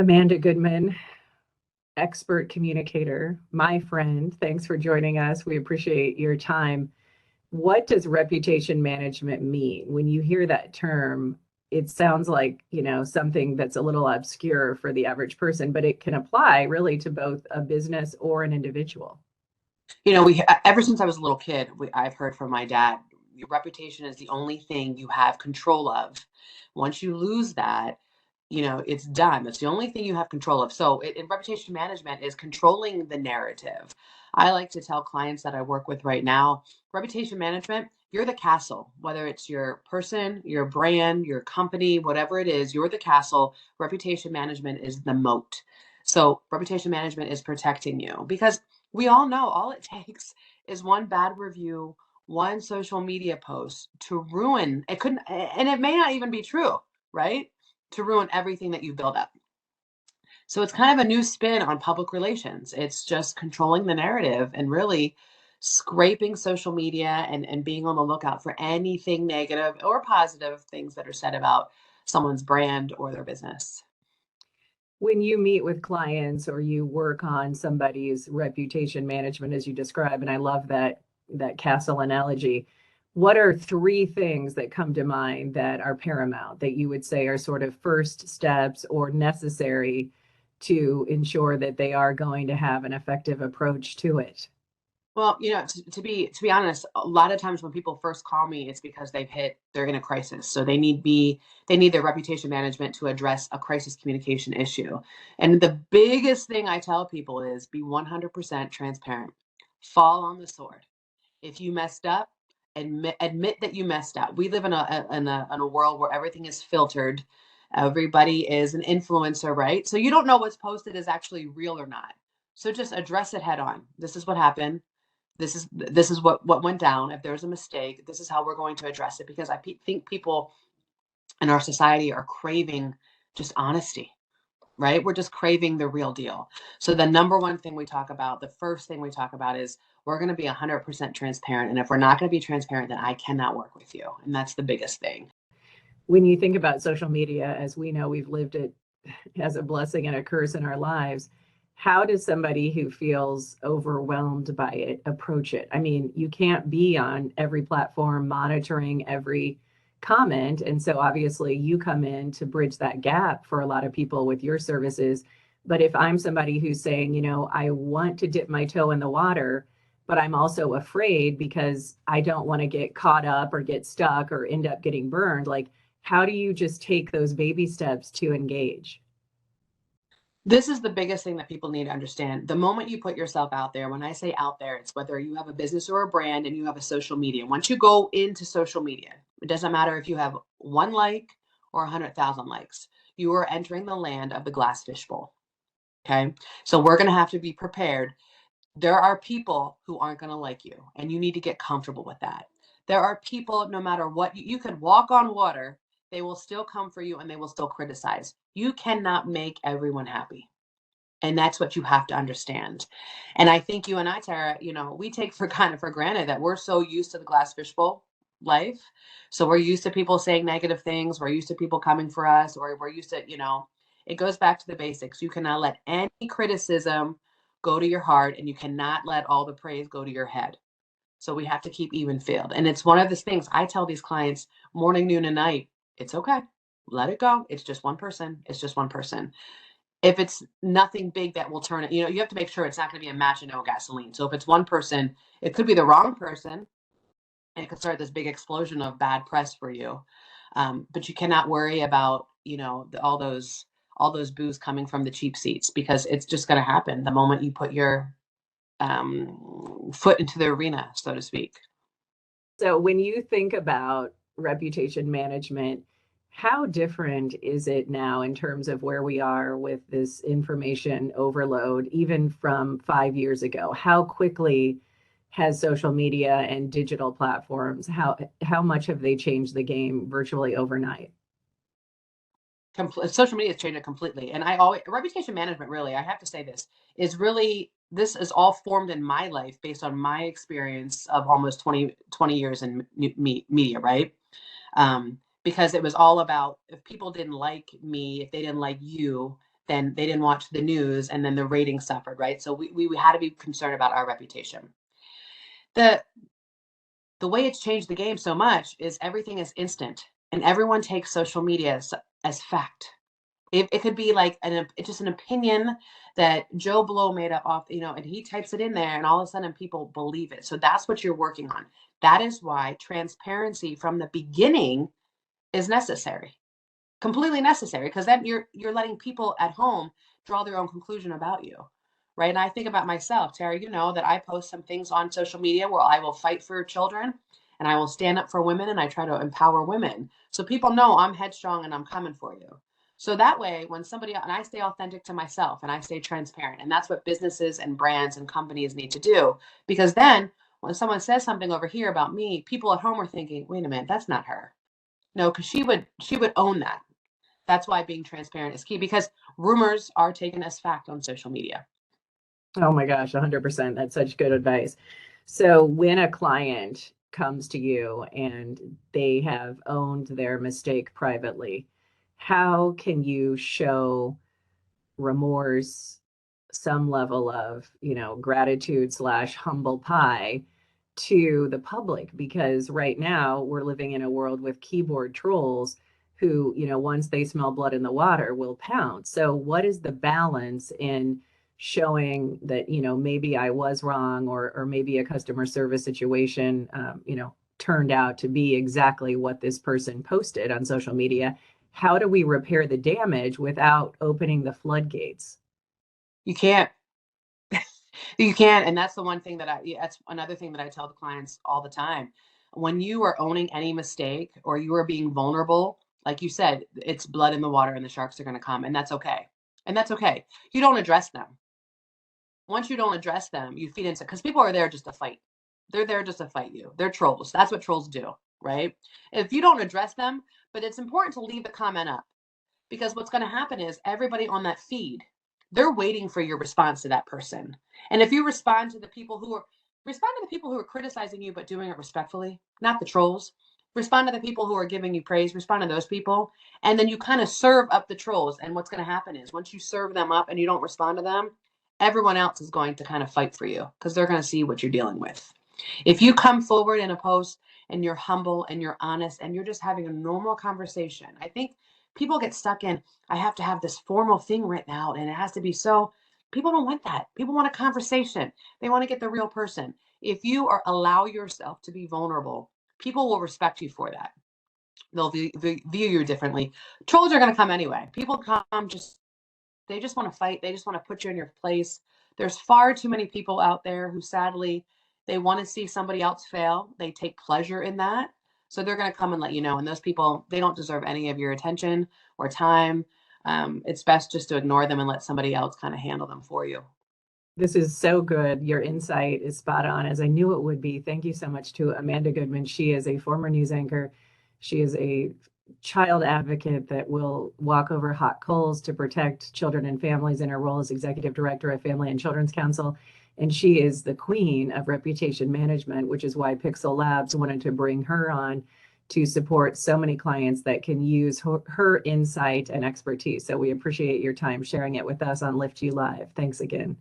Amanda Goodman, expert communicator, my friend. Thanks for joining us. We appreciate your time. What does reputation management mean? When you hear that term, it sounds like, something that's a little obscure for the average person, but it can apply really to both a business or an individual. We ever since I was a little kid, I've heard from my dad, your reputation is the only thing you have control of. Once you lose that, it's done. That's the only thing you have control of. So in reputation management is controlling the narrative. I like to tell clients that I work with right now, reputation management, you're the castle, whether it's your person, your brand, your company, whatever it is, you're the castle. Reputation management is the moat. So reputation management is protecting you because we all know all it takes is one bad review, one social media post to ruin it. Couldn't, and it may not even be true, right? To ruin everything that you build up. So it's kind of a new spin on public relations. It's just controlling the narrative and really scraping social media and being on the lookout for anything negative or positive things that are said about someone's brand or their business. When you meet with clients or you work on somebody's reputation management, as you describe, and I love that castle analogy, what are three things that come to mind that are paramount that you would say are sort of first steps or necessary to ensure that they are going to have an effective approach to it? Well, to be honest, a lot of times when people first call me, it's because they're in a crisis. So they need their reputation management to address a crisis communication issue. And the biggest thing I tell people is be 100% transparent. Fall on the sword. If you messed up, admit that you messed up. We live in a world where everything is filtered. Everybody is an influencer, right? So you don't know what's posted is actually real or not. So just address it head on. This is what happened. This is what went down. If there's a mistake, this is how we're going to address it, because think people in our society are craving just honesty, right? We're just craving the real deal. So the number one thing we talk about, the first thing we talk about is we're going to be 100% transparent. And if we're not going to be transparent, then I cannot work with you. And that's the biggest thing. When you think about social media, as we know, we've lived it as a blessing and a curse in our lives. How does somebody who feels overwhelmed by it approach it? I mean, you can't be on every platform monitoring every comment. And so obviously you come in to bridge that gap for a lot of people with your services. But if I'm somebody who's saying, I want to dip my toe in the water, but I'm also afraid because I don't want to get caught up or get stuck or end up getting burned, like, how do you just take those baby steps to engage? This is the biggest thing that people need to understand. The moment you put yourself out there, when I say out there, it's whether you have a business or a brand and you have a social media. Once you go into social media, it doesn't matter if you have one like or 100,000 likes, you are entering the land of the glass fishbowl. Okay. So we're going to have to be prepared. There are people who aren't going to like you, and you need to get comfortable with that. There are people, no matter what, you could walk on water, they will still come for you and they will still criticize. You cannot make everyone happy. And that's what you have to understand. And I think you and I, Tara, we take for kind of for granted that we're so used to the glass fishbowl life. So we're used to people saying negative things. We're used to people coming for us, or we're used to, it goes back to the basics. You cannot let any criticism go to your heart, and you cannot let all the praise go to your head. So we have to keep even field. And it's one of those things I tell these clients morning, noon, and night. It's okay. Let it go. It's just one person. It's just one person. If it's nothing big that will turn it, you have to make sure it's not going to be a match and no gasoline. So if it's one person, it could be the wrong person, and it could start this big explosion of bad press for you. But you cannot worry about, all those boos coming from the cheap seats, because it's just going to happen the moment you put your foot into the arena, so to speak. So when you think about reputation management, how different is it now in terms of where we are with this information overload, even from 5 years ago? How quickly has social media and digital platforms, how much have they changed the game virtually overnight? Social media has changed it completely. And reputation management, really, I have to say this is all formed in my life based on my experience of almost 20 years in media, right? Because it was all about, if people didn't like me, if they didn't like you, then they didn't watch the news, and then the ratings suffered, right? So we had to be concerned about our reputation. The the way it's changed the game so much is everything is instant, and everyone takes social media as fact. It could be like it's just an opinion that Joe Blow made up off, and he types it in there, and all of a sudden people believe it. So that's what you're working on. That is why transparency from the beginning is necessary, completely necessary, because then you're letting people at home draw their own conclusion about you, right? And I think about myself, Terry, that I post some things on social media where I will fight for children and I will stand up for women and I try to empower women. So people know I'm headstrong and I'm coming for you. So that way, when and I stay authentic to myself and I stay transparent, and that's what businesses and brands and companies need to do, because then when someone says something over here about me, people at home are thinking, wait a minute, that's not her. No, because she would own that. That's why being transparent is key, because rumors are taken as fact on social media. Oh my gosh, 100%. That's such good advice. So when a client comes to you and they have owned their mistake privately, how can you show remorse, some level of, gratitude slash humble pie to the public? Because right now we're living in a world with keyboard trolls who, once they smell blood in the water, will pounce. So what is the balance in showing that, maybe I was wrong, or maybe a customer service situation, turned out to be exactly what this person posted on social media? How do we repair the damage without opening the floodgates? You can't. You can't. And that's the one thing that's another thing that I tell the clients all the time. When you are owning any mistake or you are being vulnerable, like you said, it's blood in the water and the sharks are going to come. And that's okay. And that's okay. You don't address them. Once you don't address them, you feed into, because people are there just to fight. They're there just to fight you. They're trolls. That's what trolls do, right? If you don't address them, but it's important to leave the comment up, because what's going to happen is everybody on that feed, they're waiting for your response to that person. And if you respond to the people who are criticizing you but doing it respectfully, not the trolls. Respond to the people who are giving you praise, respond to those people, and then you kind of serve up the trolls. And what's going to happen is once you serve them up and you don't respond to them, everyone else is going to kind of fight for you because they're going to see what you're dealing with. If you come forward in a post and you're humble and you're honest and you're just having a normal conversation, I think people get stuck in, I have to have this formal thing written out and it has to be so. People don't want that. People want a conversation. They want to get the real person. If you allow yourself to be vulnerable, people will respect you for that. They'll view you differently. Trolls are going to come anyway. People come they just want to fight. They just want to put you in your place. There's far too many people out there who sadly, they want to see somebody else fail. They take pleasure in that. So they're going to come and let you know. And those people, they don't deserve any of your attention or time. It's best just to ignore them and let somebody else kind of handle them for you. This is so good. Your insight is spot on, as I knew it would be. Thank you so much to Amanda Goodman. She is a former news anchor. She is a child advocate that will walk over hot coals to protect children and families in her role as executive director of Family and Children's Council. And she is the queen of reputation management, which is why Pixel Labs wanted to bring her on to support so many clients that can use her insight and expertise. So we appreciate your time sharing it with us on LIFTu Live. Thanks again.